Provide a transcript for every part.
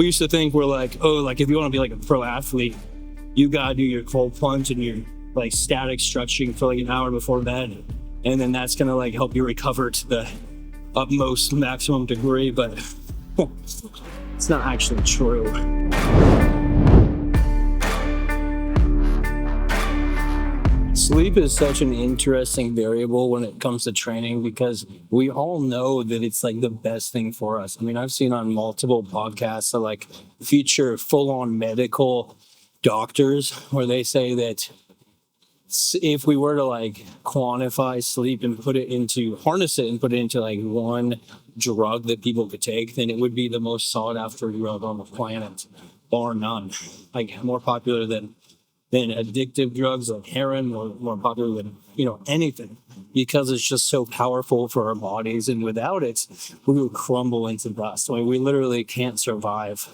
we used to think we're like, oh, like if you want to be like a pro athlete, you gotta do your cold plunge and your like static stretching for like an hour before bed, and then that's gonna like help you recover to the utmost maximum degree. But it's not actually true. Sleep is such an interesting variable when it comes to training, because we all know that it's like the best thing for us. I mean, I've seen on multiple podcasts that like feature full-on medical doctors where they say that if we were to like quantify sleep and harness it and put it into like one drug that people could take, then it would be the most sought after drug on the planet, bar none. Like more popular than addictive drugs like heroin, or more popular than anything, because it's just so powerful for our bodies, and without it we would crumble into dust. I mean, we literally can't survive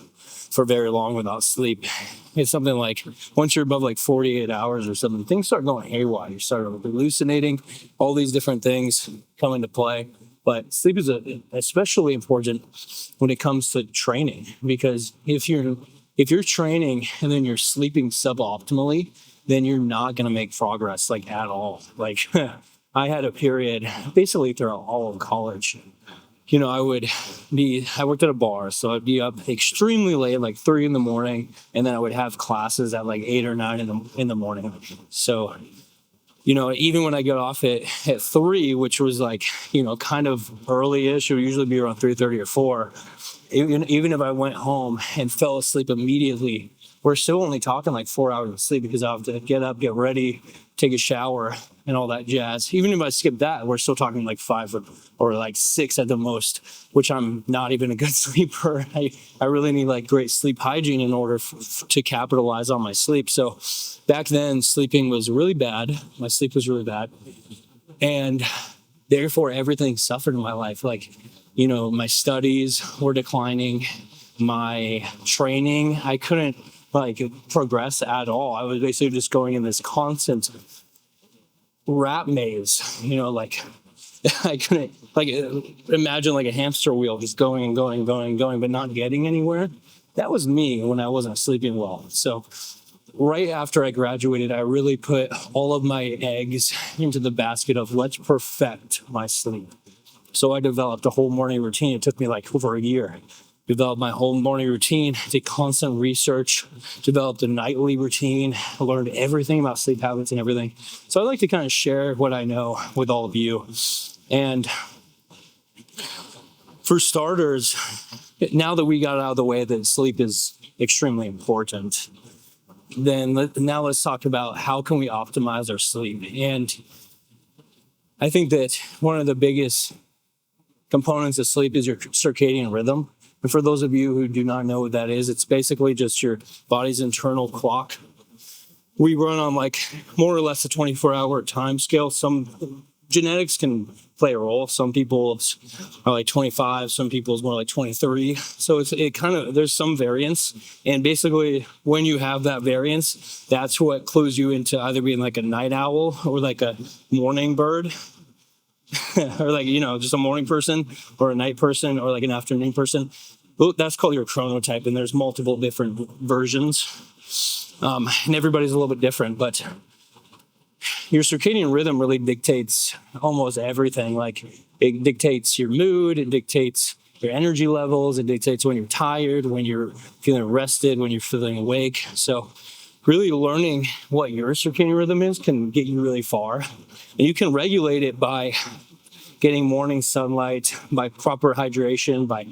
for very long without sleep. It's something like once you're above like 48 hours or something, things start going haywire. You start hallucinating, all these different things come into play. But sleep is especially important when it comes to training, because if you're training and then you're sleeping suboptimally, then you're not going to make progress like at all. Like I had a period basically throughout all of college. I worked at a bar, so I'd be up extremely late, like 3 a.m, and then I would have classes at like 8 or 9 in the morning. So, even when I got off at 3, which was like, kind of early-ish, it would usually be around 3:30 or 4. Even if I went home and fell asleep immediately, we're still only talking like 4 hours of sleep, because I have to get up, get ready, take a shower, and all that jazz. Even if I skip that, we're still talking like 5 or like 6 at the most, which I'm not even a good sleeper. I really need like great sleep hygiene in order to capitalize on my sleep. So back then, sleeping was really bad. My sleep was really bad. And therefore, everything suffered in my life. Like, my studies were declining, my training, I couldn't like progress at all. I was basically just going in this constant rat maze, like I couldn't like imagine like a hamster wheel just going and going and going and going, but not getting anywhere. That was me when I wasn't sleeping well. So right after I graduated, I really put all of my eggs into the basket of let's perfect my sleep. So I developed a whole morning routine. It took me like over a year. Developed my whole morning routine, did constant research, developed a nightly routine, learned everything about sleep habits and everything. So I'd like to kind of share what I know with all of you. And for starters, now that we got out of the way that sleep is extremely important, then now let's talk about how can we optimize our sleep. And I think that one of the biggest components of sleep is your circadian rhythm. And for those of you who do not know what that is, it's basically just your body's internal clock. We run on like more or less a 24-hour time scale. Some genetics can play a role. Some people are like 25, some people is more like 23. So there's some variance. And basically when you have that variance, that's what clues you into either being like a night owl or like a morning bird. or like, just a morning person or a night person or like an afternoon person. That's called your chronotype, and there's multiple different versions. And everybody's a little bit different, but your circadian rhythm really dictates almost everything. Like it dictates your mood, it dictates your energy levels, it dictates when you're tired, when you're feeling rested, when you're feeling awake. So really learning what your circadian rhythm is can get you really far. And you can regulate it by getting morning sunlight, by proper hydration, but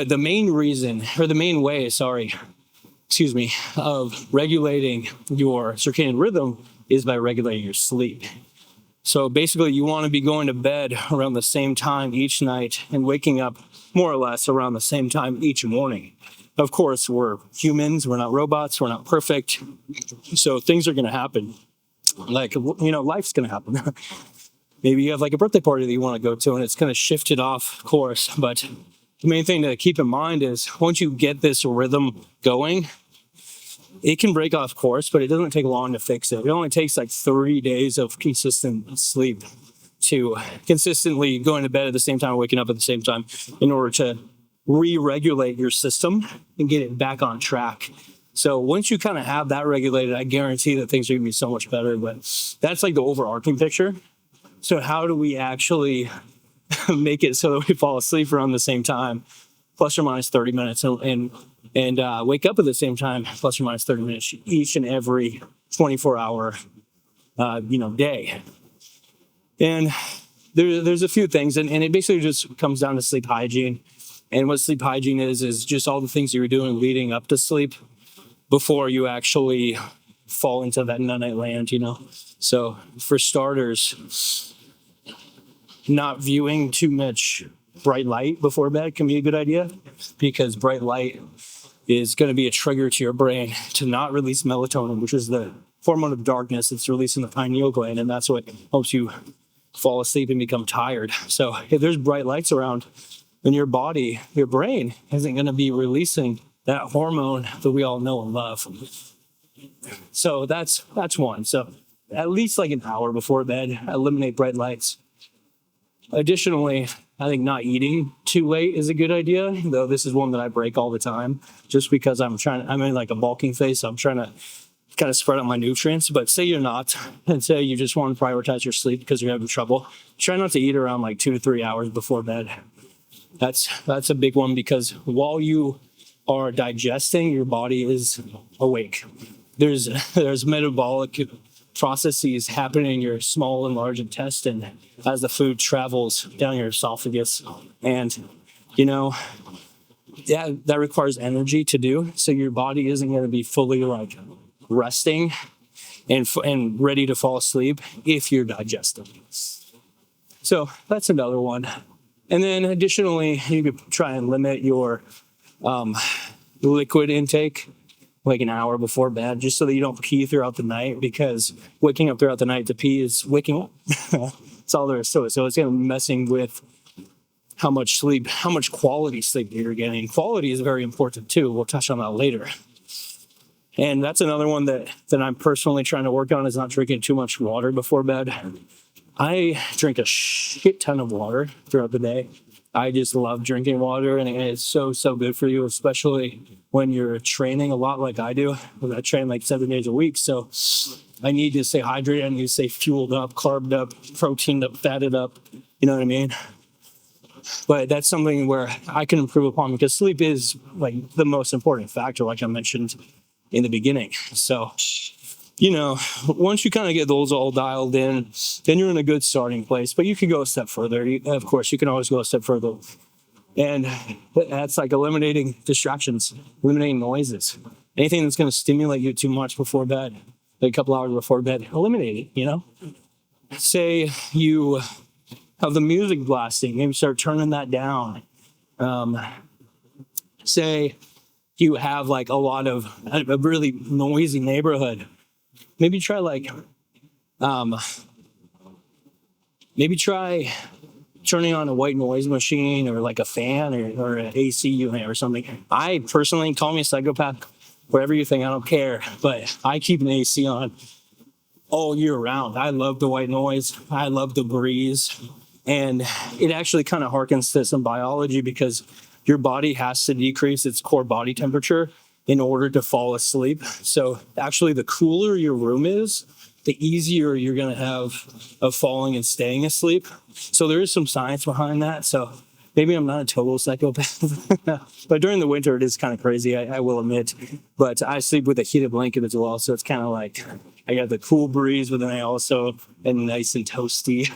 the main way of regulating your circadian rhythm is by regulating your sleep. So basically you want to be going to bed around the same time each night and waking up more or less around the same time each morning. Of course, we're humans, we're not robots, we're not perfect. So things are going to happen. Like, life's going to happen. Maybe you have like a birthday party that you want to go to and it's going to shift it off course. But the main thing to keep in mind is once you get this rhythm going, it can break off course, but it doesn't take long to fix it. It only takes like 3 days of consistent sleep to consistently going to bed at the same time, waking up at the same time in order to re-regulate your system and get it back on track. So once you kind of have that regulated, I guarantee that things are going to be so much better. But that's like the overarching picture. So how do we actually make it so that we fall asleep around the same time, plus or minus 30 minutes, and wake up at the same time, plus or minus 30 minutes each and every 24-hour day? And there's a few things, and it basically just comes down to sleep hygiene. And what sleep hygiene is just all the things you're doing leading up to sleep before you actually fall into that night land, So for starters, not viewing too much bright light before bed can be a good idea, because bright light is going to be a trigger to your brain to not release melatonin, which is the hormone of darkness. It's released in the pineal gland, and that's what helps you fall asleep and become tired. So if there's bright lights around, then your body, your brain isn't going to be releasing that hormone that we all know and love. So that's one. So at least like an hour before bed, eliminate bright lights. Additionally, I think not eating too late is a good idea, though this is one that I break all the time just because I'm in like a bulking phase, so I'm trying to kind of spread out my nutrients. But say you're not, and say you just want to prioritize your sleep because you're having trouble, try not to eat around like 2 to 3 hours before bed. That's a big one, because while you are digesting, your body is awake. There's metabolic processes happening in your small and large intestine as the food travels down your esophagus. And, that requires energy to do. So your body isn't going to be fully like resting and ready to fall asleep if you're digesting. So that's another one. And then additionally, you could try and limit your liquid intake like an hour before bed, just so that you don't pee throughout the night, because waking up throughout the night to pee is waking up. That's all there is to it. So it's going to be messing with how much quality sleep you're getting. Quality is very important too. We'll touch on that later. And that's another one that I'm personally trying to work on, is not drinking too much water before bed. I drink a shit ton of water throughout the day. I just love drinking water, and it's so good for you, especially when you're training a lot like I do. I train like 7 days a week, so I need to stay hydrated. I need to stay fueled up, carbed up, proteined up, fatted up. You know what I mean? But that's something where I can improve upon, because sleep is like the most important factor, like I mentioned in the beginning. So, once you kind of get those all dialed in, then you're in a good starting place. But you can go a step further. Of course, you can always go a step further. And that's like eliminating distractions, eliminating noises. Anything that's going to stimulate you too much before bed, like a couple hours before bed, eliminate it, Say you have the music blasting, maybe start turning that down. Say you have like a really noisy neighborhood. Maybe try turning on a white noise machine, or like a fan, or an AC unit or something. I personally, call me a psychopath, whatever you think, I don't care, but I keep an AC on all year round. I love the white noise. I love the breeze. And it actually kind of harkens to some biology, because your body has to decrease its core body temperature in order to fall asleep. So actually, the cooler your room is, the easier you're going to have of falling and staying asleep. So there is some science behind that. So maybe I'm not a total psychopath, but during the winter, it is kind of crazy, I will admit. But I sleep with a heated blanket as well. So it's kind of like I got the cool breeze, but then I also am nice and toasty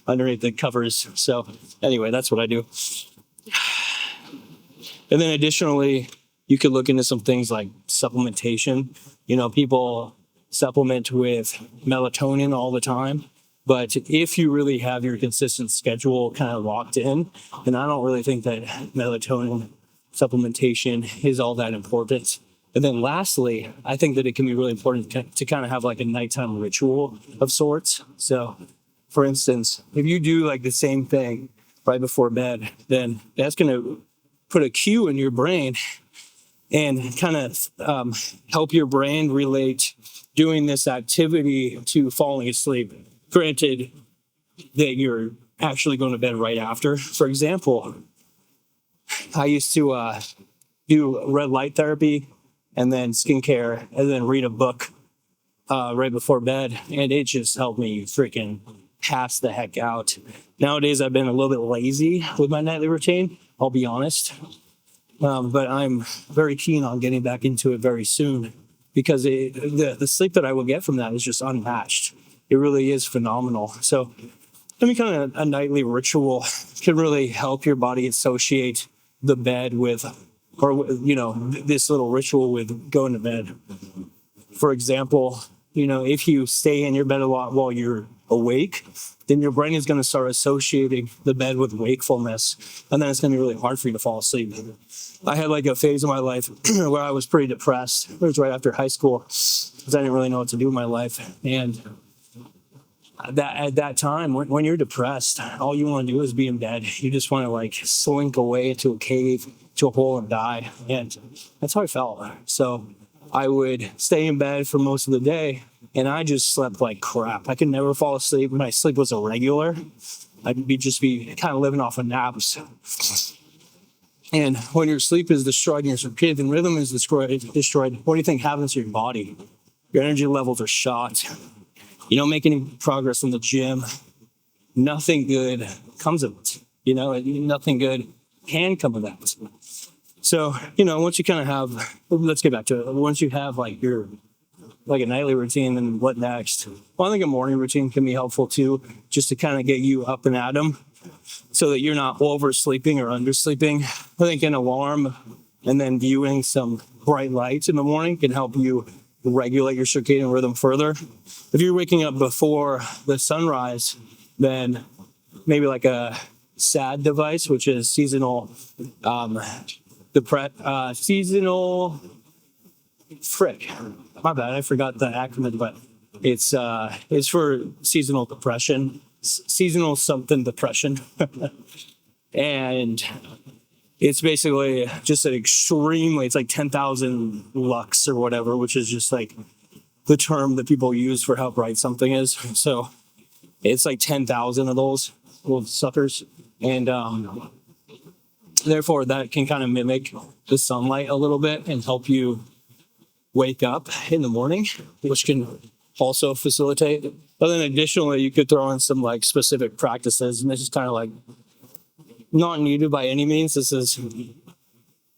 underneath the covers. So anyway, that's what I do. And then additionally, you could look into some things like supplementation. People supplement with melatonin all the time. But if you really have your consistent schedule kind of locked in, then I don't really think that melatonin supplementation is all that important. And then lastly, I think that it can be really important to kind of have like a nighttime ritual of sorts. So for instance, if you do like the same thing right before bed, then that's going to put a cue in your brain and kind of help your brain relate doing this activity to falling asleep. Granted that you're actually going to bed right after. For example, I used to do red light therapy and then skincare and then read a book right before bed. And it just helped me freaking pass the heck out. Nowadays, I've been a little bit lazy with my nightly routine, I'll be honest. But I'm very keen on getting back into it very soon because the sleep that I will get from that is just unmatched. It really is phenomenal. So any kind of a nightly ritual can really help your body associate the bed with, or, this little ritual with going to bed. For example, if you stay in your bed a lot while you're awake, then your brain is going to start associating the bed with wakefulness. And then it's going to be really hard for you to fall asleep. I had like a phase in my life where I was pretty depressed. It was right after high school because I didn't really know what to do with my life. And at that time, when you're depressed, all you want to do is be in bed. You just want to like slink away into a cave, to a hole and die. And that's how I felt. So I would stay in bed for most of the day and I just slept like crap. I could never fall asleep. My sleep was irregular. I'd just be kind of living off of naps. And when your sleep is destroyed and your circadian rhythm is destroyed, what do you think happens to your body? Your energy levels are shot. You don't make any progress in the gym. Nothing good comes of it. Nothing good can come of that. So, once you kind of have, let's get back to it. Once you have like a nightly routine, then what next? Well, I think a morning routine can be helpful too, just to kind of get you up and at 'em so that you're not oversleeping or undersleeping. I think an alarm and then viewing some bright lights in the morning can help you regulate your circadian rhythm further. If you're waking up before the sunrise, then maybe like a SAD device, which is seasonal seasonal frick. My bad, I forgot the acronym, but it's for seasonal depression, seasonal something depression, and it's basically just it's like 10,000 lux or whatever, which is just like the term that people use for how bright something is. So it's like 10,000 of those little suckers, and therefore that can kind of mimic the sunlight a little bit and help you wake up in the morning, which can also facilitate. But then additionally, you could throw in some like specific practices, and this is kind of like not needed by any means. This is,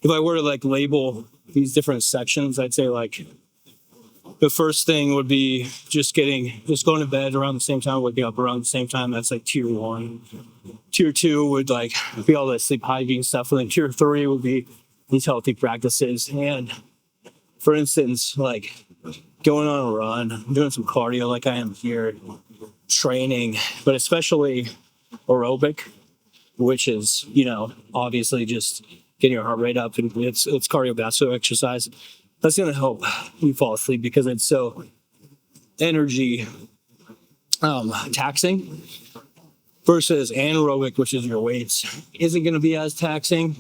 if I were to like label these different sections, I'd say like the first thing would be just going to bed around the same time, waking up around the same time. That's like tier 1. Tier 2 would like be all the sleep hygiene stuff. And then tier 3 would be these healthy practices. And for instance, like going on a run, doing some cardio like I am here, training, but especially aerobic, which is, obviously just getting your heart rate up, and it's cardiovascular exercise. That's going to help you fall asleep because it's so energy taxing, versus anaerobic, which is your weights, isn't going to be as taxing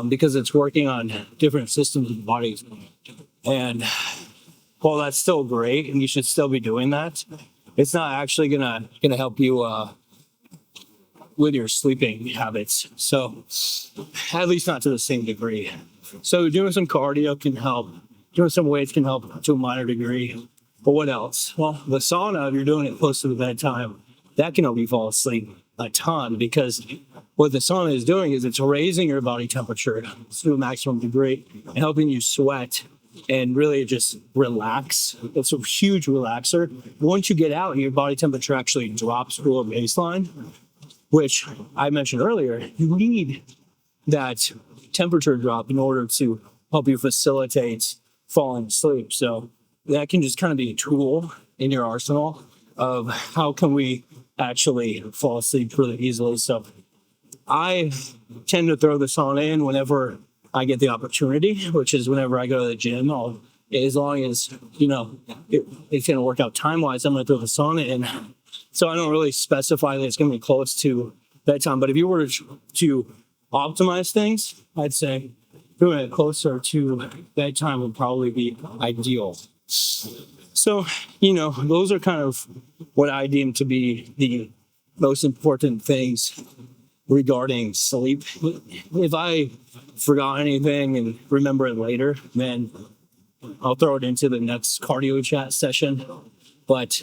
because it's working on different systems of the body. And while that's still great and you should still be doing that, it's not actually gonna help you with your sleeping habits. So at least not to the same degree. So doing some cardio can help. Doing some weights can help to a minor degree. But what else? Well, the sauna, if you're doing it close to the bedtime, that can help you fall asleep a ton, because what the sauna is doing is it's raising your body temperature to a maximum degree and helping you sweat and really just relax. It's a huge relaxer. Once you get out, your body temperature actually drops below baseline, which I mentioned earlier. You need that temperature drop in order to help you facilitate falling asleep. So that can just kind of be a tool in your arsenal of how can we actually fall asleep really easily. So I tend to throw the sauna in whenever I get the opportunity, which is whenever I go to the gym. As long as, it's going to work out time-wise, I'm going to throw the sauna in. So I don't really specify that it's going to be close to bedtime. But if you were to optimize things, I'd say doing it closer to bedtime would probably be ideal. So, those are kind of what I deem to be the most important things regarding sleep. If I forgot anything and remember it later, then I'll throw it into the next cardio chat session. But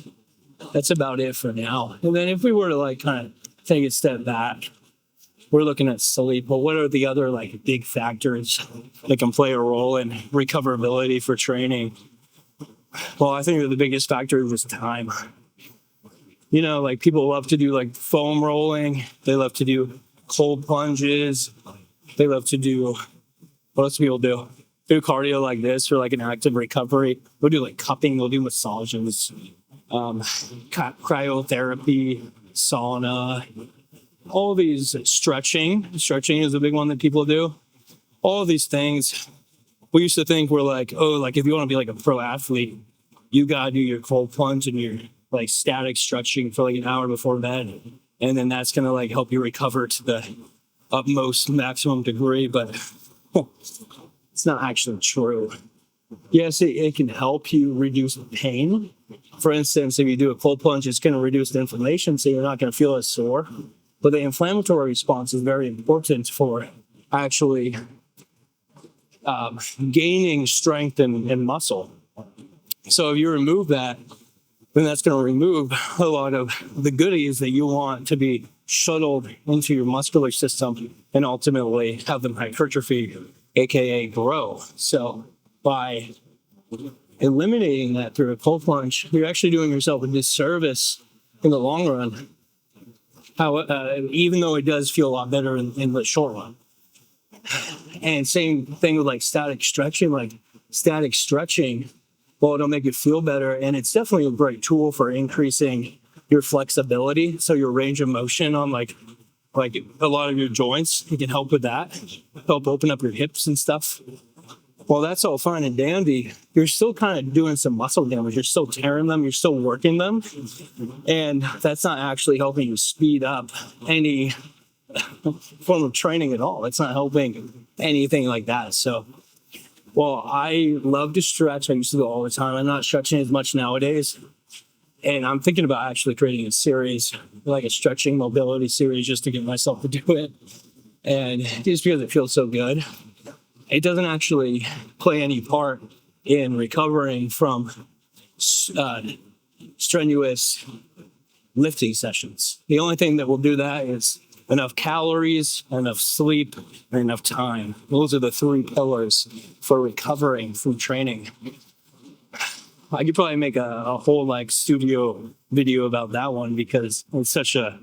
that's about it for now. And then if we were to like kind of take a step back, we're looking at sleep, but what are the other like big factors that can play a role in recoverability for training? Well, I think that the biggest factor is just time. You know, like people love to do like foam rolling. They love to do cold plunges. They love to do, what else do people do? Do cardio like this for like an active recovery. They'll do like cupping, they'll do massages, cryotherapy, sauna, all these stretching. Stretching is a big one that people do. All of these things, we used to think were like, oh, like if you want to be like a pro athlete, you gotta do your cold plunge and your like static stretching for like an hour before bed. And then that's gonna like help you recover to the utmost maximum degree. But it's not actually true. Yes, it can help you reduce pain. For instance, if you do a cold plunge, it's going to reduce the inflammation, so you're not going to feel as sore. But the inflammatory response is very important for actually gaining strength and muscle. So if you remove that, then that's going to remove a lot of the goodies that you want to be shuttled into your muscular system and ultimately have them hypertrophy, aka grow. So by eliminating that through a cold plunge, you're actually doing yourself a disservice in the long run. Even though it does feel a lot better in the short run. And same thing with like static stretching. Like static stretching, well, it'll make you feel better, and it's definitely a great tool for increasing your flexibility. So your range of motion on like a lot of your joints, it can help with that, help open up your hips and stuff. Well, that's all fine and dandy. You're still kind of doing some muscle damage. You're still tearing them. You're still working them. And that's not actually helping you speed up any form of training at all. It's not helping anything like that. So, well, I love to stretch. I used to do it all the time. I'm not stretching as much nowadays. And I'm thinking about actually creating a series, like a stretching mobility series, just to get myself to do it. And just because it feels so good. It doesn't actually play any part in recovering from strenuous lifting sessions. The only thing that will do that is enough calories, enough sleep, and enough time. Those are the three pillars for recovering from training. I could probably make a whole like studio video about that one because it's such a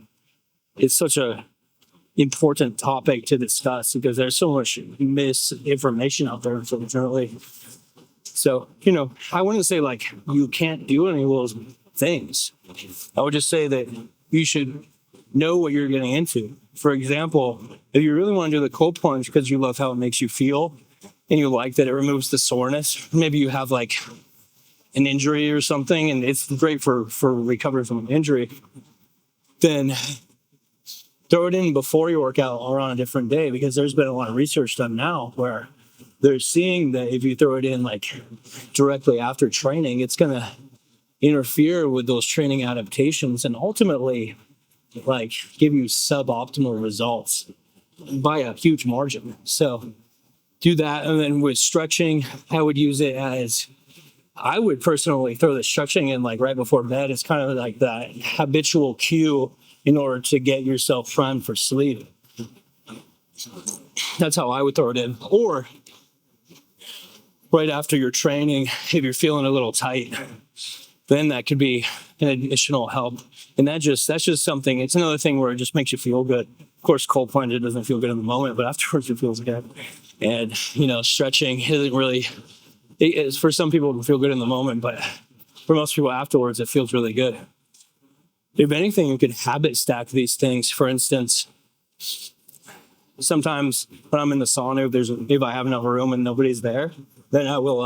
important topic to discuss because there's so much misinformation out there, unfortunately. So, you know, I wouldn't say like you can't do any of those things. I would just say that you should know what you're getting into. For example, if you really want to do the cold plunge because you love how it makes you feel and you like that it removes the soreness, maybe you have like an injury or something and it's great for recovering from an injury, then throw it in before your workout or on a different day, because there's been a lot of research done now where they're seeing that if you throw it in like directly after training, it's going to interfere with those training adaptations and ultimately like give you suboptimal results by a huge margin. So do that. And then with stretching, I would use it as, I would personally throw the stretching in like right before bed. It's kind of like that habitual cue in order to get yourself primed for sleep. That's how I would throw it in. Or right after your training, if you're feeling a little tight, then that could be an additional help. And that's just something, it's another thing where it just makes you feel good. Of course, cold plunge, it doesn't feel good in the moment, but afterwards it feels good. And, you know, stretching isn't really, it is, for some people it can feel good in the moment, but for most people afterwards, it feels really good. If anything, you could habit stack these things. For instance, sometimes when I'm in the sauna, if I have enough room and nobody's there, then I will,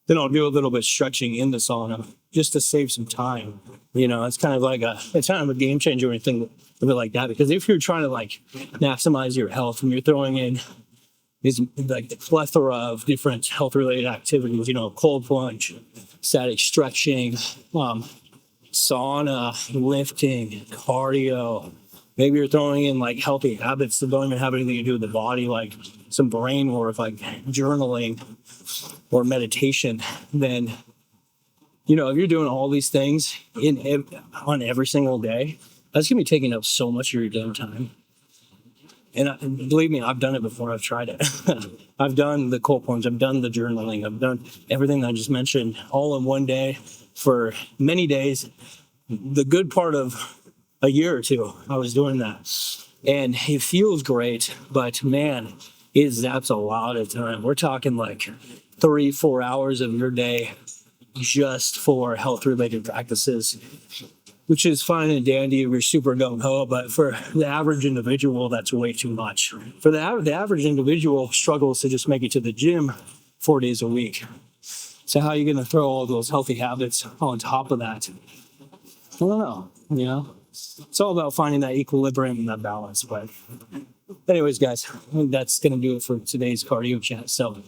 then I'll do a little bit of stretching in the sauna just to save some time. You know, it's kind of a game changer or anything a bit like that. Because if you're trying to like maximize your health and you're throwing in these like the plethora of different health related activities, you know, cold plunge, static stretching, sauna, lifting, cardio. Maybe you're throwing in like healthy habits that don't even have anything to do with the body, like some brain work, like journaling or meditation. Then, if you're doing all these things on every single day, that's gonna be taking up so much of your damn time. And believe me, I've done it before. I've tried it. I've done the cold plunge. I've done the journaling. I've done everything I just mentioned all in one day for many days. The good part of a year or two, I was doing that. And it feels great, but man, it zaps a lot of time. We're talking like 3-4 hours of your day just for health related practices, which is fine and dandy if you're super gung-ho, but for the average individual, that's way too much. For the average individual struggles to just make it to the gym 4 days a week. So how are you going to throw all those healthy habits on top of that? I don't know, It's all about finding that equilibrium and that balance. But anyways, guys, I think that's going to do it for today's cardio chat. So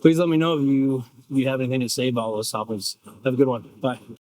please let me know if you have anything to say about all those topics. Have a good one. Bye.